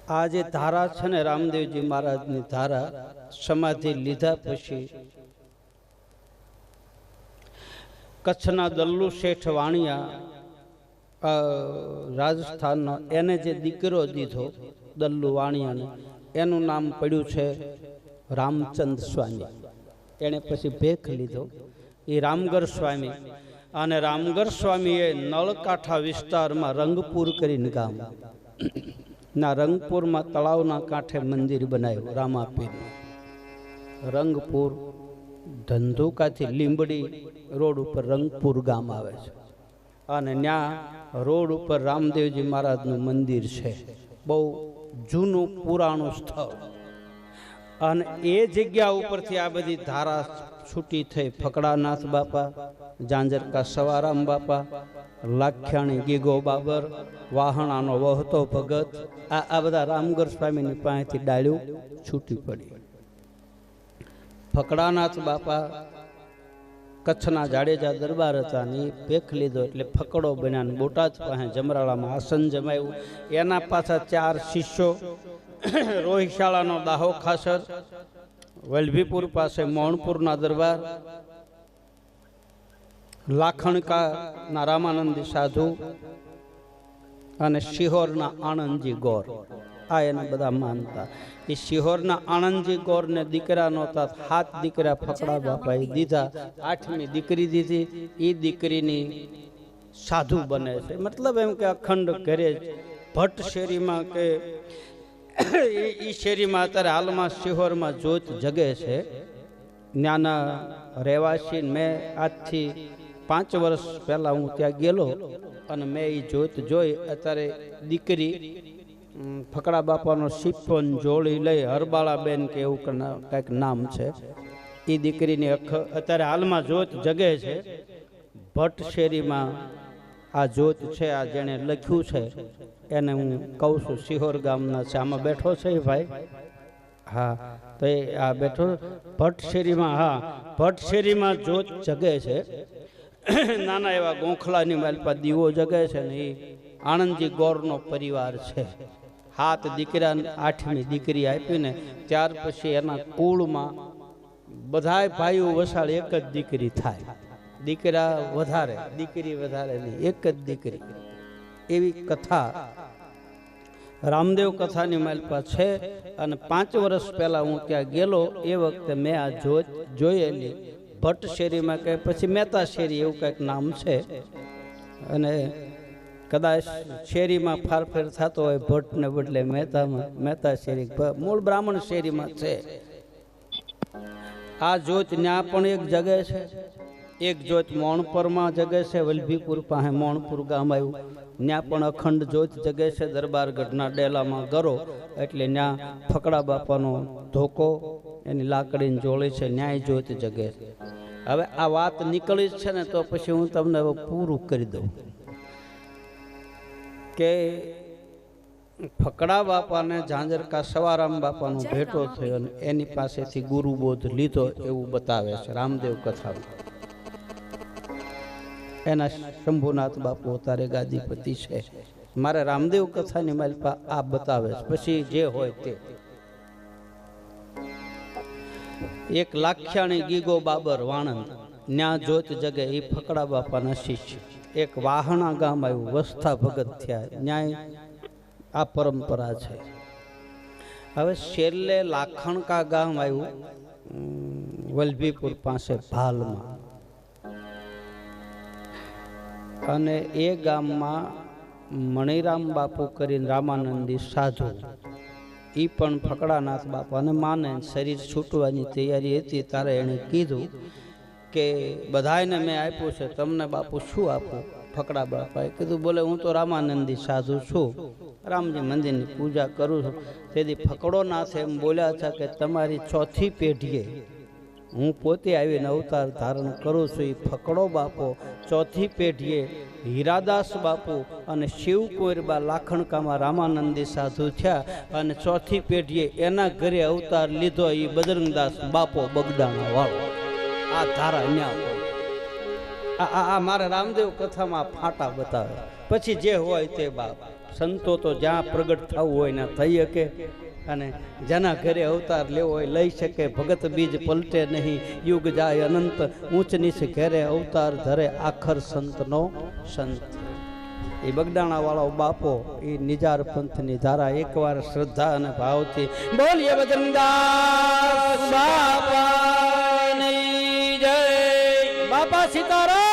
આ જે ધારા છે ને રામદેવજી મહારાજની ધારા સમાધિ લીધા પછી કચ્છના દલ્લુ શેઠ વાણિયા રાજસ્થાનનો એને જે દીકરો દીધો દલ્લુ વાણિયાને એનું નામ પડ્યું છે રામચંદ સ્વામી. એણે પછી ભેખ લીધો એ રામગર સ્વામી. અને રામગર સ્વામીએ નળકાંઠા વિસ્તારમાં રંગપુર કરીને ગામ ના રંગપુરમાં તળાવના કાંઠે મંદિર બનાવ્યું રામાપીરનું. રંગપુર ધંધુકાથી લીંબડી રોડ ઉપર રંગપુર ગામ આવે છે અને ત્યાં રોડ ઉપર રામદેવજી મહારાજનું મંદિર છે, બહુ જૂનું પુરાણું સ્થળ. અને એ જગ્યા ઉપરથી આ બધી ધારા છૂટી થઈ. ફકડાનાથ બાપા, જાંજરકા સવારામ બાપા, લાખ્યાણી ગીગો બાબર, વાહણાનો વહતો ભગત, આ બધા રામગર સ્વામીની પાસેથી ડાળ્યું છૂટી પડી. ફકડાનાથ બાપા કચ્છના જાડેજા દરબાર હતા ને ભેખ લીધો એટલે ફકડો બન્યા. બોટાદ પાસે જમરાળામાં આસન જમાયું. એના પાછા 4 શિષ્યો, રોહિશાળાનો દાહો ખાસર, વલભીપુર પાસે મોણપુરના દરબાર, લાખણકાના રામાનંદી સાધુ અને શિહોરના આણંદજી ગોર, આ એના બધા માનતા. એ શિહોરના આણંદજી ગોરને દીકરા નહોતા, 7 દીકરા ફકડા બાપાએ દીધા. 8મી દીકરી દીધી. એ દીકરીની સાધુ બને છે. મતલબ એમ કે અખંડ ઘરે ભટ્ટ શેરીમાં કે એ શેરીમાં અત્યારે હાલમાં શિહોરમાં જ્યોત જગે છે. ત્યાંના રહેવાસી. મેં આજથી 5 વર્ષ પહેલાં હું ત્યાં ગયેલો અને મેં એ જ્યોત જોઈ. અત્યારે દીકરી ફકડા બાપાનો સિપ્પન જોડી લઈ, હરબાળાબેન કે એવું કંઈક નામ છે, એ દીકરીની અત્યારે હાલમાં જ્યોત જગે છે. ભટ્ટ શેરીમાં આ જ્યોત છે. આ જેણે લખ્યું છે એને હું કહું છું, શિહોર ગામના છે. આમાં બેઠો છે ભાઈ? હા, તો એ આ બેઠો ભટ્ટ શેરીમાં. હા, ભટ્ટ શેરીમાં જ્યોત જગે છે. નાના એવા ગોખલાની માલપા દીવો જગે છે ને એ આણંદજી ગોરનો પરિવાર છે. 7 દીકરા, 8મી દીકરી આપીને ત્યાર પછી એના કુળમાં બધાય ભાઈઓ વસાળ એક જ દીકરી થાય. દીકરા વધારે, દીકરી વધારે નહીં, એક જ દીકરી. એવી કથા રામદેવ કથાની માલપા છે. અને 5 વર્ષ પહેલા હું ત્યાં ગયેલો એ વખતે મેં આ જ્યોત જોયેલી. ભટ્ટ શેરીમાં કે પછી મહેતા શેરી એવું કંઈક નામ છે. અને કદાચ શેરીમાં ફારફેર થતો હોય, ભટ્ટને બદલે મહેતા શેરી, મૂળ બ્રાહ્મણ શેરીમાં છે. આ જ્યોત ત્યાં પણ એક જગે છે. એક જ્યોત મોણપરમાં જગે છે. વલભીપુર પાસે મોણપુર ગામ આવ્યું, ત્યાં પણ અખંડ જ્યોત જગે છે. દરબારગઢના ડેલામાં ગરો એટલે ત્યાં ફકડા બાપાનો ધોકો, એની લાકડીની જોડી છે, ન્યાય જ્યોત જગે છે. હવે આ વાત નીકળી છે ને તો પછી હું તમને હવે પૂરું કરી દઉં કે ફકડા બાપાને ઝાંઝરકા સવારામ બાપાનો ભેટો થયો અને એની પાસેથી ગુરુબોધ લીધો એવું બતાવે છે રામદેવ કથામાં. એના શંભુનાથ બાપુ તારે ગાદીપતિ છે. મારે રામદેવ કથાની માલપા આ બતાવે છે. પછી જે હોય તે. એક લાખ્યાણી ગીગો બાબર વાણંદ, ન્યા જ્યોત જગે, એ ફકડા બાપાના શિષ્ય. એક વાહણા ગામ આવ્યું, વસ્થા ભગત થયા, ન્યાય આ પરંપરા છે. હવે છેલ્લે લાખણકા ગામ આવ્યું, વલભીપુર પાસે ભાલમાં. અને એ ગામમાં મણિરામ બાપુ કરીને રામાનંદી સાધુ, એ પણ ફકડાનાથ બાપાને માને. શરીર છૂટવાની તૈયારી હતી ત્યારે એણે કીધું કે બધાને મેં આપ્યું છે, તમને બાપુ શું આપું? ફકડા બાપાએ કીધું, બોલે હું તો રામાનંદી સાધુ છું, રામજી મંદિરની પૂજા કરું છું. તેથી ફકડોનાથે એમ બોલ્યા હતા કે તમારી 4થી પેઢીએ હું પોતે આવીને અવતાર ધારણ કરું છું. એ ફકડો બાપો 4થી પેઢીએ હીરાદાસ બાપુ અને શિવકુંવરબા લાખણકામાં રામાનંદી સાધુ થયા. અને 4થી પેઢીએ એના ઘરે અવતાર લીધો એ બજરંગદાસ બાપો બગદાણા વાળો. આ ધારા ન્યા આ મારા રામદેવ કથામાં ફાટા બતાવે. પછી જે હોય તે બાપ સંતો તો જ્યાં પ્રગટ થવું હોય ને થઈ શકે, અને જેના ઘરે અવતાર લેવો હોય લઈ શકે. ભગત બીજ પલટે નહીં, યુગ જાય અનંત, ઊંચ નીચ ઘેરે અવતાર ધરે, આખર સંતનો સંત. એ બગડાણા વાળો બાપો એ નિજાર પંથની ધારા એકવાર શ્રદ્ધા અને ભાવથી બોલીએ બજરંગદાસ બાપાની જય. બાપા સીતારામ.